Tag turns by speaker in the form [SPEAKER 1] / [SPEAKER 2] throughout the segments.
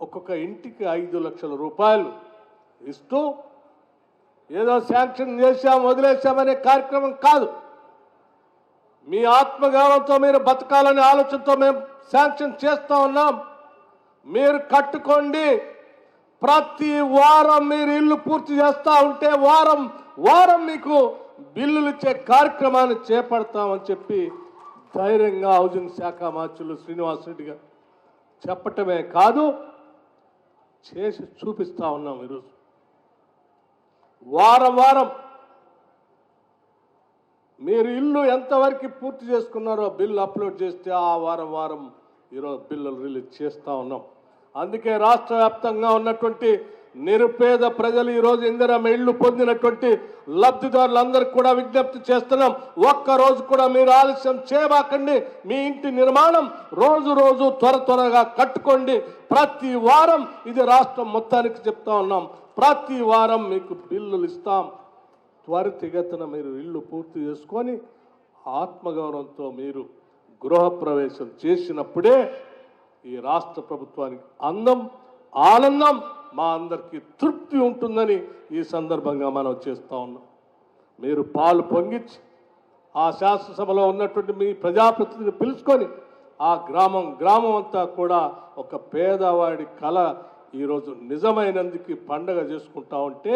[SPEAKER 1] ఒక్కొక్క ఇంటికి 5 లక్షల రూపాయలు ఇస్తూ ఏదో శాంక్షన్ చేశాం వదిలేశామనే కార్యక్రమం కాదు. మీ ఆత్మగౌరవంతో మీరు బతకాలనే ఆలోచనతో మేము శాంక్షన్ చేస్తూ ఉన్నాం. మీరు కట్టుకోండి. ప్రతి వారం మీరు ఇల్లు పూర్తి చేస్తూ ఉంటే వారం వారం మీకు బిల్లులు ఇచ్చే కార్యక్రమాన్ని చేపడతామని చెప్పి ధైర్యంగా హౌసింగ్ శాఖ మంత్రులు శ్రీనివాసరెడ్డి గారు చెప్పటమే కాదు, చేసి చూపిస్తూ ఉన్నాం. ఈరోజు వారం వారం మీరు ఇల్లు ఎంతవరకు పూర్తి చేసుకున్నారో బిల్లు అప్లోడ్ చేస్తే ఆ వారం వారం ఈరోజు బిల్లులు రిలీజ్ చేస్తూ ఉన్నాం. అందుకే రాష్ట్ర వ్యాప్తంగా ఉన్నటువంటి నిరుపేద ప్రజలు ఈరోజు ఇందిరమ్మ ఇళ్ళు పొందినటువంటి లబ్ధిదారులందరికీ కూడా విజ్ఞప్తి చేస్తున్నాం. ఒక్కరోజు కూడా మీరు ఆలస్యం చేయబాకండి. మీ ఇంటి నిర్మాణం రోజు రోజు త్వరగా కట్టుకోండి. ప్రతి వారం ఇది రాష్ట్రం మొత్తానికి చెప్తా ఉన్నాం. ప్రతి వారం మీకు బిల్లులు ఇస్తాం. త్వరితగతిన మీరు ఇల్లు పూర్తి చేసుకొని ఆత్మగౌరవంతో మీరు గృహప్రవేశం చేసినప్పుడే ఈ రాష్ట్ర ప్రభుత్వానికి అందం ఆనందం మా అందరికీ తృప్తి ఉంటుందని ఈ సందర్భంగా మనం చేస్తూ ఉన్నాం. మీరు పాలు పొంగిచ్చి ఆ శాసనసభలో ఉన్నటువంటి మీ ప్రజాప్రతినిధిని పిలుచుకొని ఆ గ్రామం అంతా కూడా ఒక పేదవాడి కళ ఈరోజు నిజమైనందుకు పండగ చేసుకుంటా ఉంటే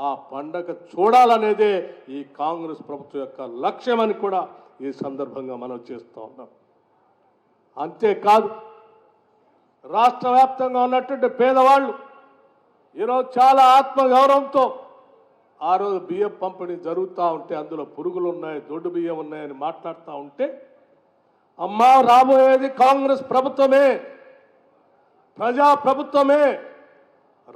[SPEAKER 1] ఆ పండగ చూడాలనేదే ఈ కాంగ్రెస్ ప్రభుత్వం యొక్క లక్ష్యమని కూడా ఈ సందర్భంగా మనం చేస్తూ ఉన్నాం. అంతేకాదు, రాష్ట్ర వ్యాప్తంగా ఉన్నటువంటి పేదవాళ్ళు ఈరోజు చాలా ఆత్మగౌరవంతో ఆ రోజు బియ్యం పంపిణీ జరుగుతూ ఉంటే అందులో పురుగులు ఉన్నాయి, దొడ్డు బియ్యం ఉన్నాయని మాట్లాడుతూ ఉంటే, అమ్మా రాబోయేది కాంగ్రెస్ ప్రభుత్వమే, ప్రజా ప్రభుత్వమే,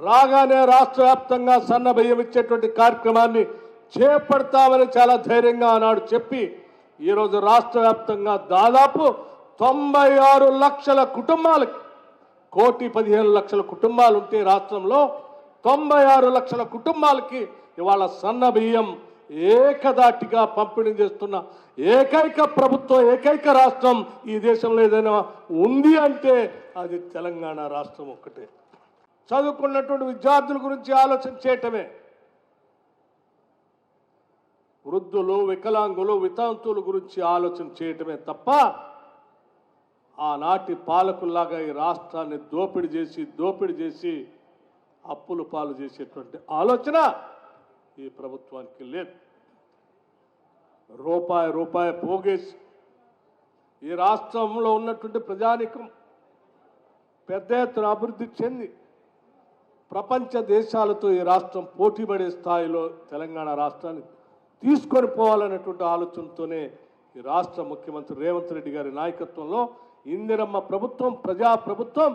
[SPEAKER 1] రాగానే రాష్ట్ర వ్యాప్తంగా సన్న బియ్యం ఇచ్చేటువంటి కార్యక్రమాన్ని చేపడతామని చాలా ధైర్యంగా ఆనాడు చెప్పి ఈరోజు రాష్ట్ర వ్యాప్తంగా దాదాపు 96 లక్షల కుటుంబాలకి 1,15,00,000 కుటుంబాలు ఉంటే రాష్ట్రంలో 96 లక్షల కుటుంబాలకి ఇవాళ సన్న బియ్యం ఏకదాటిగా పంపిణీ చేస్తున్న ఏకైక ప్రభుత్వం, ఏకైక రాష్ట్రం ఈ దేశంలో ఏదైనా ఉంది అంటే అది తెలంగాణ రాష్ట్రం ఒక్కటే. చదువుకున్నటువంటి విద్యార్థుల గురించి ఆలోచన చేయటమే, వృద్ధులు, వికలాంగులు, వితంతువుల గురించి ఆలోచన చేయటమే తప్ప ఆనాటి పాలకుల్లాగా ఈ రాష్ట్రాన్ని దోపిడీ చేసి అప్పులు పాలు చేసేటువంటి ఆలోచన ఈ ప్రభుత్వానికి లేదు. రూపాయి పోగేసి ఈ రాష్ట్రంలో ఉన్నటువంటి ప్రజానికం పెద్ద ఎత్తున అభివృద్ధి చెంది ప్రపంచ దేశాలతో ఈ రాష్ట్రం పోటీపడే స్థాయిలో తెలంగాణ రాష్ట్రాన్ని తీసుకొని పోవాలనేటువంటి ఆలోచనతోనే ఈ రాష్ట్ర ముఖ్యమంత్రి రేవంత్ రెడ్డి గారి నాయకత్వంలో ఇందిరమ్మ ప్రభుత్వం, ప్రజా ప్రభుత్వం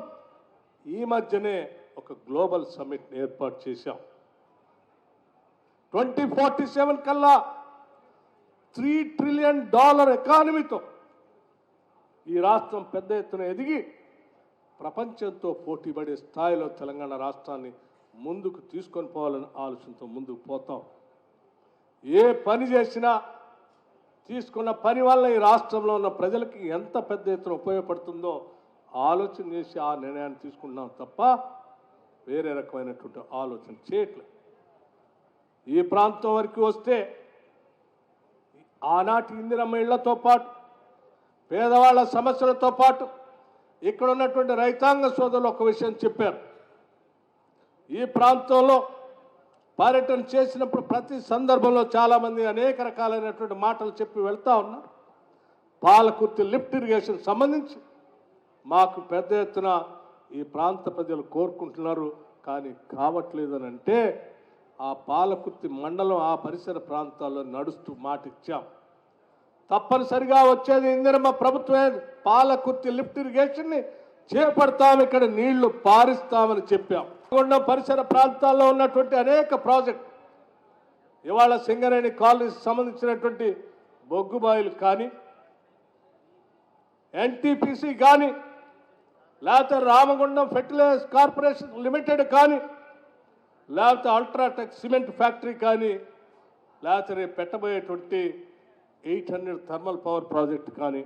[SPEAKER 1] ఈ మధ్యనే ఒక గ్లోబల్ సమ్మిట్ని ఏర్పాటు చేశాం. 2047 కల్లా $3 ట్రిలియన్ ఎకానమీతో ఈ రాష్ట్రం పెద్ద ఎత్తున ఎదిగి ప్రపంచంతో పోటీపడే స్థాయిలో తెలంగాణ రాష్ట్రాన్ని ముందుకు తీసుకొని పోవాలని ఆలోచనతో ముందుకు పోతాం. ఏ పని చేసినా తీసుకున్న పని వల్ల ఈ రాష్ట్రంలో ఉన్న ప్రజలకి ఎంత పెద్ద ఎత్తున ఉపయోగపడుతుందో ఆలోచన చేసి ఆ నిర్ణయాన్ని తీసుకుంటున్నాం తప్ప వేరే రకమైనటువంటి ఆలోచన చేయట్లేదు. ఈ ప్రాంతం వరకు వస్తే ఆనాటి ఇందిరమ్మ ఇళ్లతో పాటు పేదవాళ్ల సమస్యలతో పాటు ఇక్కడ ఉన్నటువంటి రైతాంగ సోదరులు ఒక విషయం చెప్పారు. ఈ ప్రాంతంలో పర్యటన చేసినప్పుడు ప్రతి సందర్భంలో చాలామంది అనేక రకాలైనటువంటి మాటలు చెప్పి వెళ్తూ ఉన్నారు. పాలకుర్తి లిఫ్ట్ ఇరిగేషన్ సంబంధించి మాకు పెద్ద ఎత్తున ఈ ప్రాంత ప్రజలు కోరుకుంటున్నారు, కానీ కావట్లేదని అంటే ఆ పాలకుర్తి మండలం ఆ పరిసర ప్రాంతాల్లో నడుస్తూ మాట ఇచ్చాం. తప్పనిసరిగా వచ్చేది ఇందిరమ్మ ప్రభుత్వమే, పాలకుర్తి లిఫ్ట్ ఇరిగేషన్ని చేపడతాం, ఇక్కడ నీళ్లు పారిస్తామని చెప్పాం. కొండ పరిసర ప్రాంతాల్లో ఉన్నటువంటి అనేక ప్రాజెక్ట్ ఇవాళ సింగరేణి కాలనీకి సంబంధించినటువంటి బొగ్గుబాయిలు కానీ, ఎన్టీపీసీ కానీ, లేకపోతే రామగుండం ఫెర్టిలైజర్స్ కార్పొరేషన్ లిమిటెడ్ కానీ, లేకపోతే అల్ట్రాటెక్ సిమెంట్ ఫ్యాక్టరీ కానీ, లేకపోతే రేపు పెట్టబోయేటువంటి 800 థర్మల్ పవర్ ప్రాజెక్ట్ కానీ,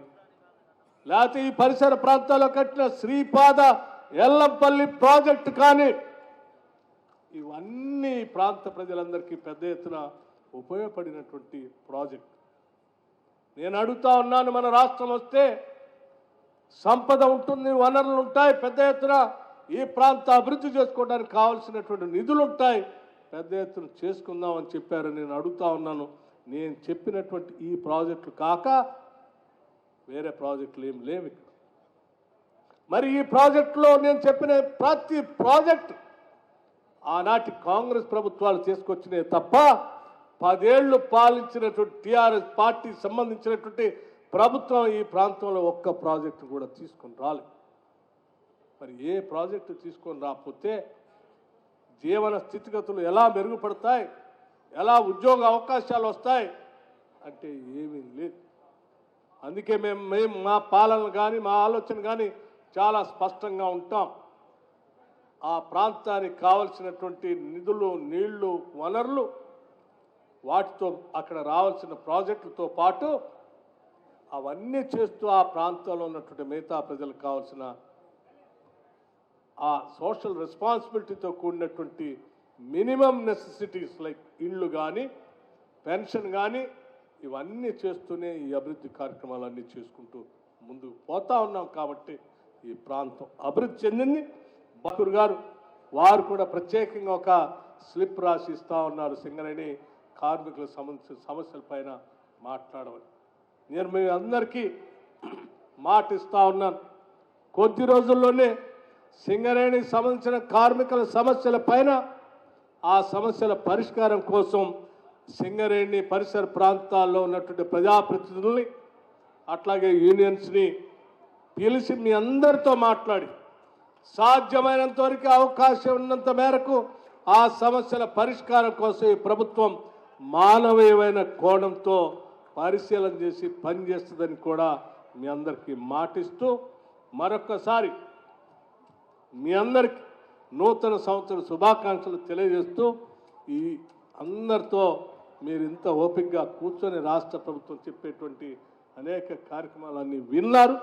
[SPEAKER 1] లేకపోతే ఈ పరిసర ప్రాంతాల్లో కట్టిన శ్రీపాద ఎల్లంపల్లి ప్రాజెక్టు కానీ ఇవన్నీ ప్రాంత ప్రజలందరికీ పెద్ద ఎత్తున ఉపయోగపడినటువంటి ప్రాజెక్ట్. నేను అడుగుతా ఉన్నాను, మన రాష్ట్రం వస్తే సంపద ఉంటుంది, వనరులు ఉంటాయి, పెద్ద ఎత్తున ఈ ప్రాంత అభివృద్ధి చేసుకోవడానికి కావాల్సినటువంటి నిధులు ఉంటాయి, పెద్ద ఎత్తున చేసుకుందామని చెప్పారు. నేను అడుగుతా ఉన్నాను, నేను చెప్పినటువంటి ఈ ప్రాజెక్టులు కాక వేరే ప్రాజెక్టులు ఏం లేవు ఇక్కడ. మరి ఈ ప్రాజెక్టులో నేను చెప్పిన ప్రతి ప్రాజెక్ట్ ఆనాటి కాంగ్రెస్ ప్రభుత్వాలు తీసుకొచ్చినాయి తప్ప 10 ఏళ్లు పాలించినటువంటి టీఆర్ఎస్ పార్టీకి సంబంధించినటువంటి ప్రభుత్వం ఈ ప్రాంతంలో ఒక్క ప్రాజెక్టు కూడా తీసుకొని రాలేదు. మరి ఏ ప్రాజెక్టు తీసుకొని రాకపోతే జీవన స్థితిగతులు ఎలా మెరుగుపడతాయి, ఎలా ఉద్యోగ అవకాశాలు వస్తాయి అంటే ఏమీ లేదు. అందుకే మేము మా పాలన కానీ మా ఆలోచన కానీ చాలా స్పష్టంగా ఉంటాం. ఆ ప్రాంతానికి కావలసినటువంటి నిధులు, నీళ్లు, వనరులు, వాటితో అక్కడ రావాల్సిన ప్రాజెక్టులతో పాటు అవన్నీ చేస్తూ ఆ ప్రాంతంలో ఉన్నటువంటి మిగతా ప్రజలకు కావాల్సిన ఆ సోషల్ రెస్పాన్సిబిలిటీతో కూడినటువంటి మినిమం నెసెసిటీస్ లైక్ ఇళ్ళు కానీ, పెన్షన్ కానీ ఇవన్నీ చేస్తూనే ఈ అభివృద్ధి కార్యక్రమాలన్నీ చేసుకుంటూ ముందుకు పోతా ఉన్నాం. కాబట్టి ఈ ప్రాంతం అభివృద్ధి చెందింది. బకూర్ గారు వారు కూడా ప్రత్యేకంగా ఒక స్లిప్ రాసి ఇస్తూ ఉన్నారు, సింగరేణి కార్మికులకు సంబంధించిన సమస్యలపైన మాట్లాడమని. నేను మీ అందరికీ మాట ఇస్తూ ఉన్నాను, కొద్ది రోజుల్లోనే సింగరేణికి సంబంధించిన కార్మికుల సమస్యల పైన ఆ సమస్యల పరిష్కారం కోసం సింగరేణి పరిసర ప్రాంతాల్లో ఉన్నటువంటి ప్రజాప్రతినిధుల్ని అట్లాగే యూనియన్స్ని పిలిచి మీ అందరితో మాట్లాడి సాధ్యమైనంత వరకు అవకాశం ఉన్నంత మేరకు ఆ సమస్యల పరిష్కారం కోసం ఈ ప్రభుత్వం మానవీయమైన కోణంతో పరిశీలన చేసి పనిచేస్తుందని కూడా మీ అందరికీ మాటిస్తూ మరొకసారి మీ అందరికీ నూతన సంవత్సర శుభాకాంక్షలు తెలియజేస్తూ ఈ అందరితో మీరు ఇంత ఓపికగా కూర్చొని రాష్ట్ర ప్రభుత్వం చెప్పేటువంటి అనేక కార్యక్రమాలన్నీ విన్నారు.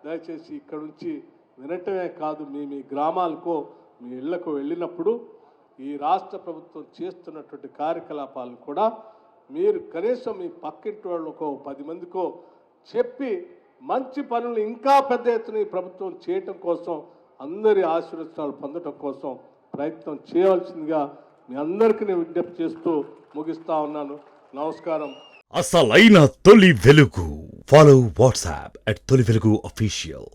[SPEAKER 1] దయచేసి ఇక్కడ నుంచి వినటమే కాదు, మీ గ్రామాలకో మీ ఇళ్లకు వెళ్ళినప్పుడు ఈ రాష్ట్ర ప్రభుత్వం చేస్తున్నటువంటి కార్యకలాపాలను కూడా మీరు కనీసం మీ పక్కింటి వాళ్ళకో 10 మందికో చెప్పి మంచి పనులు ఇంకా పెద్ద ఎత్తున ఈ ప్రభుత్వం చేయటం కోసం, అందరి ఆశీర్వాదాలు పొందడం కోసం ప్రయత్నం చేయవలసిందిగా మీ అందరికీ నేను విజ్ఞప్తి చేస్తూ ముగిస్తా ఉన్నాను. నమస్కారం.
[SPEAKER 2] అసలైన తొలి వెలుగు. ఫాలో వాట్సాప్ @తొలి వెలుగు official.